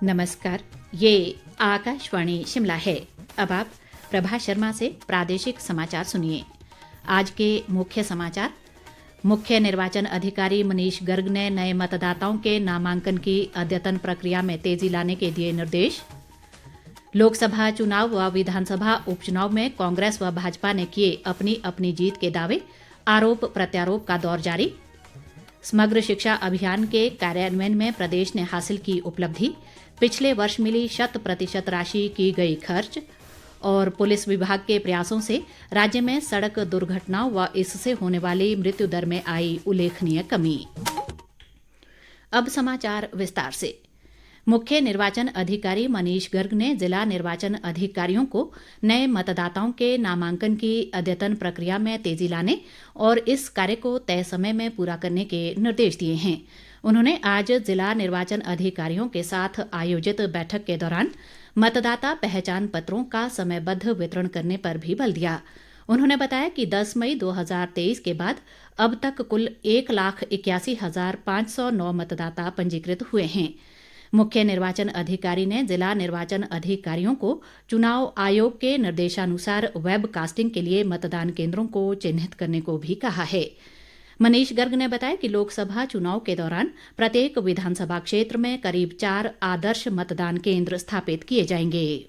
नमस्कार। ये आकाशवाणी शिमला है। अब आप प्रभा शर्मा से प्रादेशिक समाचार सुनिए। आज के मुख्य समाचार। मुख्य निर्वाचन अधिकारी मनीष गर्ग ने नए मतदाताओं के नामांकन की अद्यतन प्रक्रिया में तेजी लाने के दिए निर्देश। लोकसभा चुनाव व विधानसभा उपचुनाव में कांग्रेस व भाजपा ने किए अपनी अपनी जीत के दावे, आरोप प्रत्यारोप का दौर जारी। समग्र शिक्षा अभियान के कार्यान्वयन में प्रदेश ने हासिल की उपलब्धि, पिछले वर्ष मिली 100% राशि की गई खर्च। और पुलिस विभाग के प्रयासों से राज्य में सड़क दुर्घटनाओं व इससे होने वाली मृत्यु दर में आई उल्लेखनीय कमी। अब समाचार विस्तार से। मुख्य निर्वाचन अधिकारी मनीष गर्ग ने जिला निर्वाचन अधिकारियों को नए मतदाताओं के नामांकन की अद्यतन प्रक्रिया में तेजी लाने और इस कार्य को तय समय में पूरा करने के निर्देश दिए हैं। उन्होंने आज जिला निर्वाचन अधिकारियों के साथ आयोजित बैठक के दौरान मतदाता पहचान पत्रों का समयबद्ध वितरण करने पर भी बल दिया। उन्होंने बताया कि 10 मई 2023 के बाद अब तक कुल 1,81,509 मतदाता पंजीकृत हुए हैं। मुख्य निर्वाचन अधिकारी ने जिला निर्वाचन अधिकारियों को चुनाव आयोग के निर्देशानुसार वेब कास्टिंग के लिए मतदान केंद्रों को चिन्हित करने को भी कहा है। मनीष गर्ग ने बताया कि लोकसभा चुनाव के दौरान प्रत्येक विधानसभा क्षेत्र में करीब 4 आदर्श मतदान केंद्र स्थापित किए जाएंगे।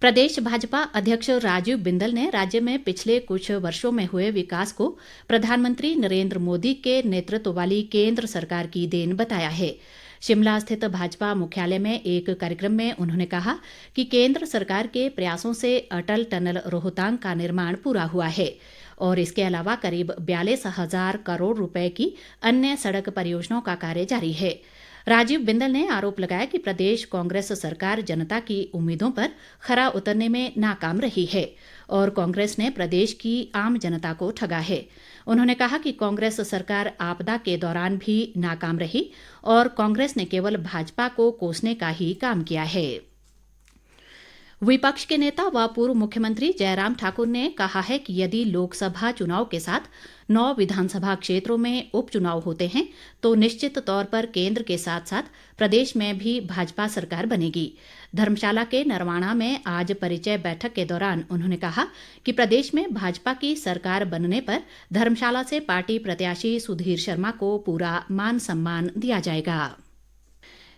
प्रदेश भाजपा अध्यक्ष राजीव बिंदल ने राज्य में पिछले कुछ वर्षों में हुए विकास को प्रधानमंत्री नरेंद्र मोदी के नेतृत्व वाली केंद्र सरकार की देन बताया है। शिमला स्थित भाजपा मुख्यालय में एक कार्यक्रम में उन्होंने कहा कि केंद्र सरकार के प्रयासों से अटल टनल रोहतांग का निर्माण पूरा हुआ है और इसके अलावा करीब 42,000 करोड़ रुपए की अन्य सड़क परियोजनाओं का कार्य जारी है। राजीव बिंदल ने आरोप लगाया कि प्रदेश कांग्रेस सरकार जनता की उम्मीदों पर खरा उतरने में नाकाम रही है और कांग्रेस ने प्रदेश की आम जनता को ठगा है। उन्होंने कहा कि कांग्रेस सरकार आपदा के दौरान भी नाकाम रही और कांग्रेस ने केवल भाजपा को कोसने का ही काम किया है। विपक्ष के नेता व पूर्व मुख्यमंत्री जयराम ठाकुर ने कहा है कि यदि लोकसभा चुनाव के साथ 9 विधानसभा क्षेत्रों में उपचुनाव होते हैं तो निश्चित तौर पर केंद्र के साथ साथ प्रदेश में भी भाजपा सरकार बनेगी। धर्मशाला के नरवाणा में आज परिचय बैठक के दौरान उन्होंने कहा कि प्रदेश में भाजपा की सरकार बनने पर धर्मशाला से पार्टी प्रत्याशी सुधीर शर्मा को पूरा मान सम्मान दिया जाएगा।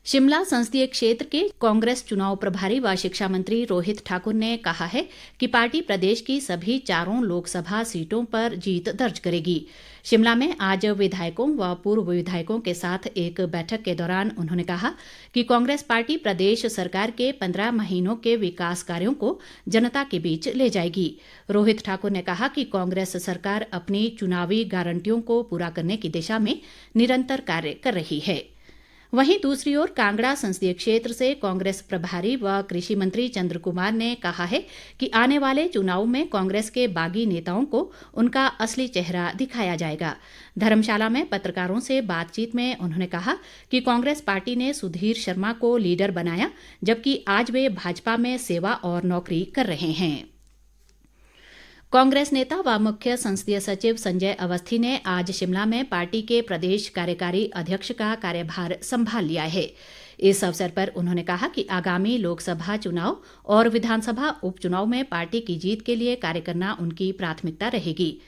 शिमला संसदीय क्षेत्र के कांग्रेस चुनाव प्रभारी व शिक्षा मंत्री रोहित ठाकुर ने कहा है कि पार्टी प्रदेश की सभी 4 लोकसभा सीटों पर जीत दर्ज करेगी। शिमला में आज विधायकों व पूर्व विधायकों के साथ एक बैठक के दौरान उन्होंने कहा कि कांग्रेस पार्टी प्रदेश सरकार के 15 महीनों के विकास कार्यों को जनता के बीच ले जाएगी। रोहित ठाकुर ने कहा कि कांग्रेस सरकार अपनी चुनावी गारंटियों को पूरा करने की दिशा में निरंतर कार्य कर रही है। वहीं दूसरी ओर कांगड़ा संसदीय क्षेत्र से कांग्रेस प्रभारी व कृषि मंत्री चंद्र कुमार ने कहा है कि आने वाले चुनाव में कांग्रेस के बागी नेताओं को उनका असली चेहरा दिखाया जाएगा। धर्मशाला में पत्रकारों से बातचीत में उन्होंने कहा कि कांग्रेस पार्टी ने सुधीर शर्मा को लीडर बनाया, जबकि आज वे भाजपा में सेवा और नौकरी कर रहे हैं। कांग्रेस नेता व मुख्य संसदीय सचिव संजय अवस्थी ने आज शिमला में पार्टी के प्रदेश कार्यकारी अध्यक्ष का कार्यभार संभाल लिया है। इस अवसर पर उन्होंने कहा कि आगामी लोकसभा चुनाव और विधानसभा उपचुनाव में पार्टी की जीत के लिए कार्य करना उनकी प्राथमिकता रहेगी।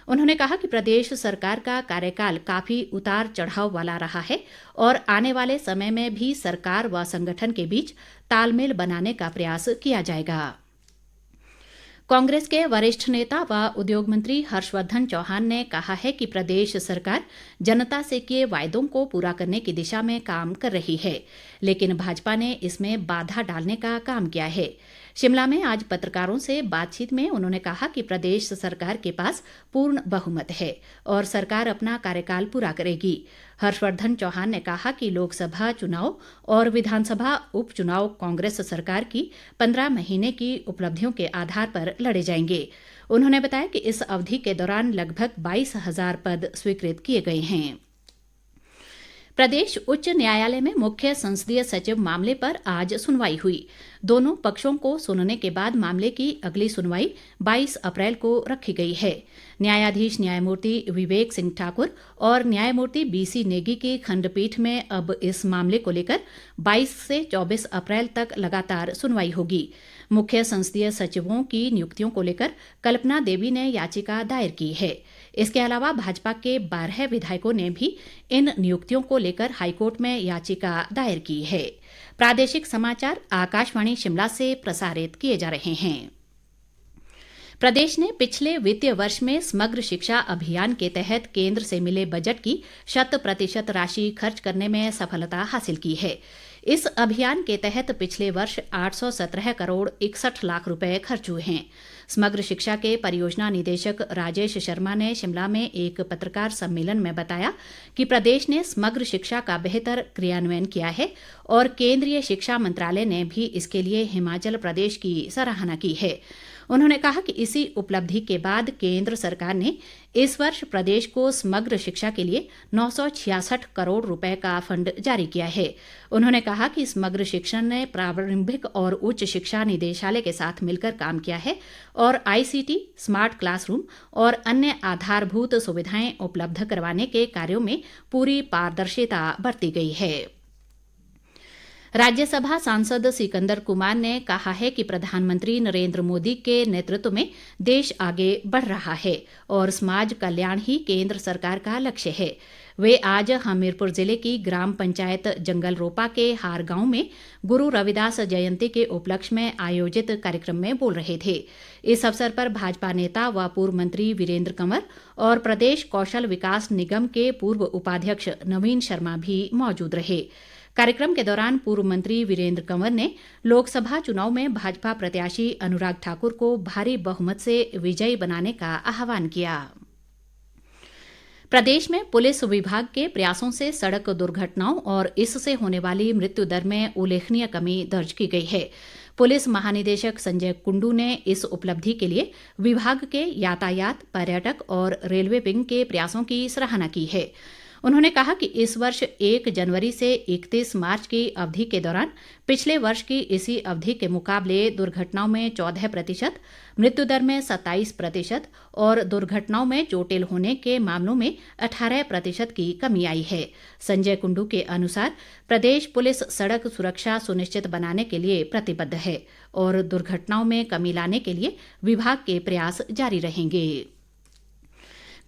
उन्होंने कहा कि प्रदेश सरकार का कार्यकाल काफी उतार चढ़ाव वाला रहा है और आने वाले समय में भी सरकार व संगठन के बीच तालमेल बनाने का प्रयास किया जाएगा। कांग्रेस के वरिष्ठ नेता व उद्योग मंत्री हर्षवर्धन चौहान ने कहा है कि प्रदेश सरकार जनता से किए वायदों को पूरा करने की दिशा में काम कर रही है, लेकिन भाजपा ने इसमें बाधा डालने का काम किया है। शिमला में आज पत्रकारों से बातचीत में उन्होंने कहा कि प्रदेश सरकार के पास पूर्ण बहुमत है और सरकार अपना कार्यकाल पूरा करेगी। हर्षवर्धन चौहान ने कहा कि लोकसभा चुनाव और विधानसभा उपचुनाव कांग्रेस सरकार की 15 महीने की उपलब्धियों के आधार पर लड़े जाएंगे। उन्होंने बताया कि इस अवधि के दौरान लगभग 22,000 पद स्वीकृत किए गए हैं। प्रदेश उच्च न्यायालय में मुख्य संसदीय सचिव मामले पर आज सुनवाई हुई। दोनों पक्षों को सुनने के बाद मामले की अगली सुनवाई 22 अप्रैल को रखी गई है। न्यायाधीश न्यायमूर्ति विवेक सिंह ठाकुर और न्यायमूर्ति बीसी नेगी की खंडपीठ में अब इस मामले को लेकर 22 से 24 अप्रैल तक लगातार सुनवाई होगी। मुख्य संसदीय सचिवों की नियुक्तियों को लेकर कल्पना देवी ने याचिका दायर की है। इसके अलावा भाजपा के 12 विधायकों ने भी इन नियुक्तियों को लेकर हाईकोर्ट में याचिका दायर की है। प्रादेशिक समाचार आकाशवाणी शिमला से प्रसारित किए जा रहे हैं। प्रदेश ने पिछले वित्तीय वर्ष में समग्र शिक्षा अभियान के तहत केंद्र से मिले बजट की 100% राशि खर्च करने में सफलता हासिल की है। इस अभियान के तहत पिछले वर्ष 817 करोड़ 61 लाख रुपए खर्च हुए हैं। समग्र शिक्षा के परियोजना निदेशक राजेश शर्मा ने शिमला में एक पत्रकार सम्मेलन में बताया कि प्रदेश ने समग्र शिक्षा का बेहतर क्रियान्वयन किया है और केंद्रीय शिक्षा मंत्रालय ने भी इसके लिए हिमाचल प्रदेश की सराहना की है। उन्होंने कहा कि इसी उपलब्धि के बाद केंद्र सरकार ने इस वर्ष प्रदेश को समग्र शिक्षा के लिए 966 करोड़ रुपए का फंड जारी किया है। उन्होंने कहा कि समग्र शिक्षा ने प्रारंभिक और उच्च शिक्षा निदेशालय के साथ मिलकर काम किया है और आईसीटी, स्मार्ट क्लासरूम और अन्य आधारभूत सुविधाएं उपलब्ध करवाने के कार्यों में पूरी पारदर्शिता बरती गई है। राज्यसभा सांसद सिकंदर कुमार ने कहा है कि प्रधानमंत्री नरेंद्र मोदी के नेतृत्व में देश आगे बढ़ रहा है और समाज कल्याण ही केंद्र सरकार का लक्ष्य है। वे आज हमीरपुर जिले की ग्राम पंचायत जंगल रोपा के हार गांव में गुरु रविदास जयंती के उपलक्ष्य में आयोजित कार्यक्रम में बोल रहे थे। इस अवसर पर भाजपा नेता व पूर्व मंत्री वीरेंद्र कंवर और प्रदेश कौशल विकास निगम के पूर्व उपाध्यक्ष नवीन शर्मा भी मौजूद रहे। कार्यक्रम के दौरान पूर्व मंत्री वीरेंद्र कंवर ने लोकसभा चुनाव में भाजपा प्रत्याशी अनुराग ठाकुर को भारी बहुमत से विजयी बनाने का आह्वान किया। प्रदेश में पुलिस विभाग के प्रयासों से सड़क दुर्घटनाओं और इससे होने वाली मृत्यु दर में उल्लेखनीय कमी दर्ज की गई है। पुलिस महानिदेशक संजय कुंडू ने इस उपलब्धि के लिए विभाग के यातायात, पर्यटक और रेलवे विंग के प्रयासों की सराहना की है। उन्होंने कहा कि इस वर्ष 1 जनवरी से 31 मार्च की अवधि के दौरान पिछले वर्ष की इसी अवधि के मुकाबले दुर्घटनाओं में 14%, मृत्यु दर में 27% और दुर्घटनाओं में चोटिल होने के मामलों में 18% की कमी आई है। संजय कुंडू के अनुसार प्रदेश पुलिस सड़क सुरक्षा सुनिश्चित बनाने के लिए प्रतिबद्ध है और दुर्घटनाओं में कमी लाने के लिए विभाग के प्रयास जारी रहेंगे।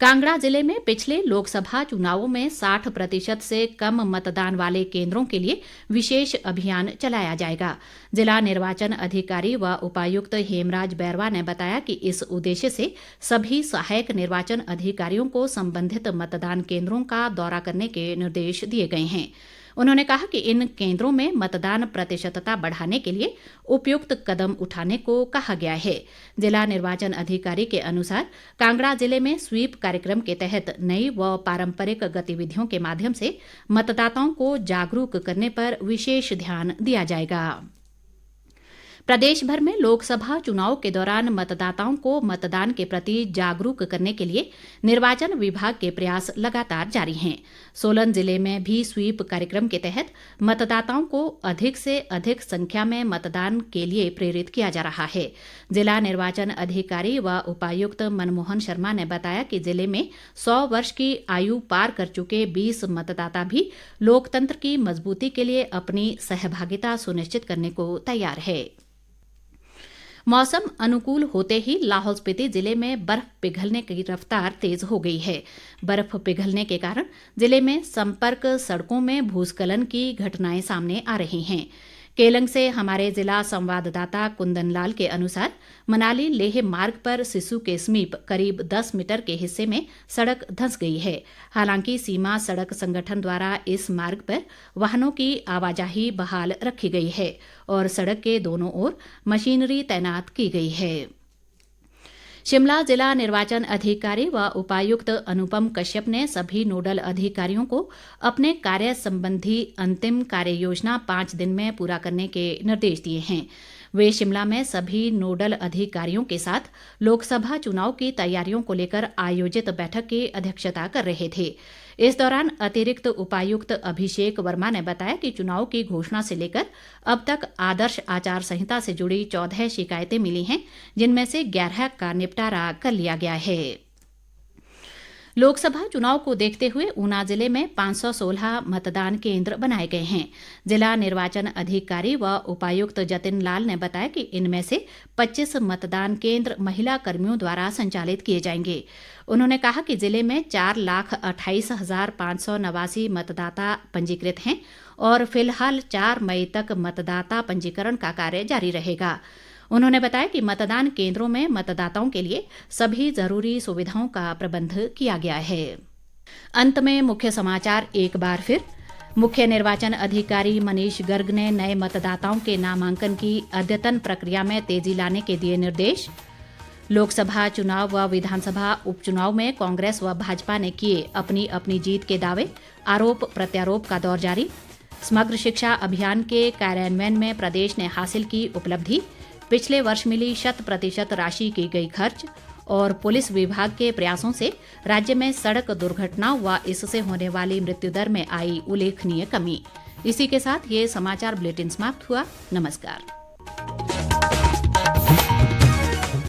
कांगड़ा जिले में पिछले लोकसभा चुनावों में 60% से कम मतदान वाले केंद्रों के लिए विशेष अभियान चलाया जाएगा। जिला निर्वाचन अधिकारी व उपायुक्त हेमराज बैरवा ने बताया कि इस उद्देश्य से सभी सहायक निर्वाचन अधिकारियों को संबंधित मतदान केंद्रों का दौरा करने के निर्देश दिए गए हैं। उन्होंने कहा कि इन केंद्रों में मतदान प्रतिशतता बढ़ाने के लिए उपयुक्त कदम उठाने को कहा गया है। जिला निर्वाचन अधिकारी के अनुसार कांगड़ा जिले में स्वीप कार्यक्रम के तहत नई व पारंपरिक गतिविधियों के माध्यम से मतदाताओं को जागरूक करने पर विशेष ध्यान दिया जाएगा। प्रदेश भर में लोकसभा चुनाव के दौरान मतदाताओं को मतदान के प्रति जागरूक करने के लिए निर्वाचन विभाग के प्रयास लगातार जारी हैं। सोलन जिले में भी स्वीप कार्यक्रम के तहत मतदाताओं को अधिक से अधिक संख्या में मतदान के लिए प्रेरित किया जा रहा है। जिला निर्वाचन अधिकारी व उपायुक्त मनमोहन शर्मा ने बताया कि जिले में 100 वर्ष की आयु पार कर चुके 20 मतदाता भी लोकतंत्र की मजबूती के लिए अपनी सहभागिता सुनिश्चित करने को तैयार है। मौसम अनुकूल होते ही लाहौल स्पीति जिले में बर्फ पिघलने की रफ्तार तेज हो गई है। बर्फ पिघलने के कारण जिले में संपर्क सड़कों में भूस्खलन की घटनाएं सामने आ रही हैं। केलंग से हमारे जिला संवाददाता कुंदन लाल के अनुसार मनाली लेह मार्ग पर सिस्सू के समीप करीब 10 मीटर के हिस्से में सड़क धंस गई है। हालांकि सीमा सड़क संगठन द्वारा इस मार्ग पर वाहनों की आवाजाही बहाल रखी गई है और सड़क के दोनों ओर मशीनरी तैनात की गई है। शिमला जिला निर्वाचन अधिकारी व उपायुक्त अनुपम कश्यप ने सभी नोडल अधिकारियों को अपने कार्य संबंधी अंतिम कार्य योजना 5 दिन में पूरा करने के निर्देश दिए हैं। वे शिमला में सभी नोडल अधिकारियों के साथ लोकसभा चुनाव की तैयारियों को लेकर आयोजित बैठक की अध्यक्षता कर रहे थे। इस दौरान अतिरिक्त उपायुक्त अभिषेक वर्मा ने बताया कि चुनाव की घोषणा से लेकर अब तक आदर्श आचार संहिता से जुड़ी 14 शिकायतें मिली हैं, जिनमें से 11 का निपटारा कर लिया गया है। लोकसभा चुनाव को देखते हुए ऊना जिले में 516 मतदान केंद्र बनाए गए हैं। जिला निर्वाचन अधिकारी व उपायुक्त जतिन लाल ने बताया कि इनमें से 25 मतदान केंद्र महिला कर्मियों द्वारा संचालित किए जाएंगे। उन्होंने कहा कि जिले में 4,28,589 मतदाता पंजीकृत हैं और फिलहाल 4 मई तक मतदाता पंजीकरण का कार्य जारी रहेगा। उन्होंने बताया कि मतदान केंद्रों में मतदाताओं के लिए सभी जरूरी सुविधाओं का प्रबंध किया गया है। अंत में मुख्य समाचार एक बार फिर। मुख्य निर्वाचन अधिकारी मनीष गर्ग ने नए मतदाताओं के नामांकन की अद्यतन प्रक्रिया में तेजी लाने के दिए निर्देश। लोकसभा चुनाव व विधानसभा उपचुनाव में कांग्रेस व भाजपा ने किए अपनी अपनी जीत के दावे, आरोप प्रत्यारोप का दौर जारी। समग्र शिक्षा अभियान के कार्यान्वयन में प्रदेश ने हासिल की उपलब्धि, पिछले वर्ष मिली 100% राशि की गई खर्च। और पुलिस विभाग के प्रयासों से राज्य में सड़क दुर्घटनाओं व इससे होने वाली मृत्यु दर में आई उल्लेखनीय कमी। इसी के साथ ये समाचार बुलेटिन समाप्त हुआ। नमस्कार।